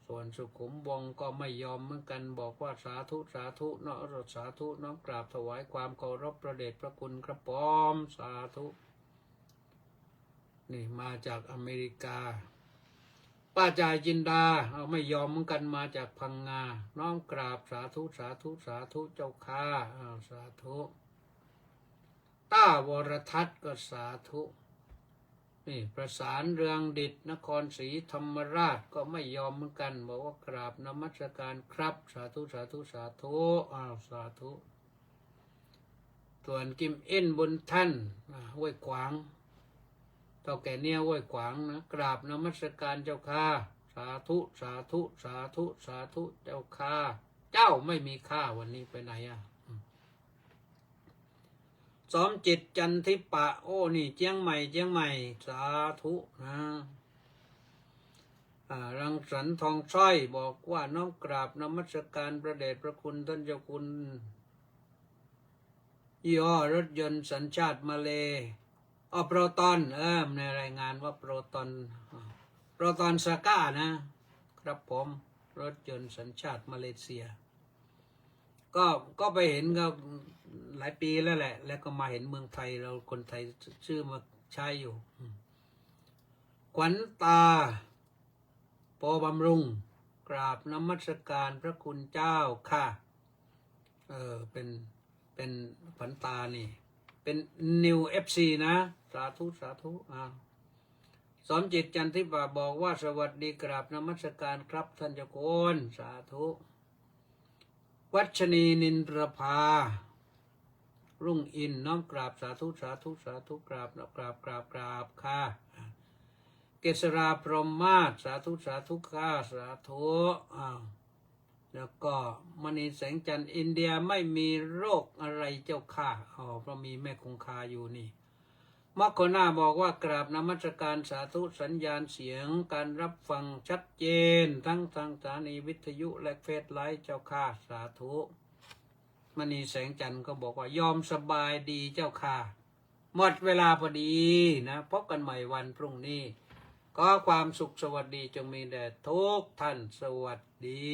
ส่วนสุขุมวงก็ไม่ยอมเหมือนกันบอกว่าสาธุสาธุเนาะสาธุน้อมกราบถวายความเคารพพระเดชพระคุณครับผมสาธุนี่มาจากอเมริกาป้าจ่ายจินดาเอาไม่ยอมเหมือนกันมาจากพังงาน้อมกราบสาธุสาธุสาธุเจ้าข้าสาธุต้าวรทัศน์ก็สาธุนี่ประสานเรืองดิตนครศรีธรรมราชก็ไม่ยอมเหมือนกันบอกว่ากราบนมัสการครับสาธุสาธุสาธุสาธุส่วนกิมเอ็นบุญท่านห้วยขวางเท่าแก่เนี่ยห้วยขวางนะกราบนมัสการเจ้าข้าสาธุสาธุสาธุสาธุเจ้าข้าเจ้าไม่มีค่าวันนี้ไปไหนสมจิตจันทิปะโอ้นี่เจียงใหม่สาธุนะรังสรรค์ทองสร้อยบอกว่าน้อมกราบนมัสการพระเดชพระคุณท่านเจ้าคุณยี่ห้อรถยนต์สัญชาติมาเลโปรตอนในรายงานว่าโปรตอนซาก้านะครับผมรถยนต์สัญชาติมาเลเซียก็ไปเห็นก็หลายปีแล้วแหละแล้วก็มาเห็นเมืองไทยเราคนไทยชื่อมาใช้อยู่ขวัญตาปอบำรุงกราบนมัสการพระคุณเจ้าค่ะเป็นขวัญตานี่เป็นนิวFC นะสาธุสาธุสมจิตจันทิปะบอกว่าสวัสดีกราบนมัสการครับท่านเจ้าคุณสาธุวัชนีนินประภารุ่งอินน้อมกราบสาธุสาธุสาธุกราบค่ะเกษราพรหมมาศสาธุสาธุค่ะสาธุแล้วก็มณีแสงจันทร์อินเดียไม่มีโรคอะไรเจ้าค่ะเพราะมีแม่คงคาอยู่นี่มัคโคนาบอกว่ากราบนมัสการสาธุสัญญาณเสียงการรับฟังชัดเจนทั้งทางสถานีวิทยุและเฟซไลฟ์เจ้าค่ะสาธุมณีแสงจันทร์ก็บอกว่ายอมสบายดีเจ้าค่ะหมดเวลาพอดีนะพบกันใหม่วันพรุ่งนี้ขอความสุขสวัสดีจงมีแด่ทุกท่านสวัสดี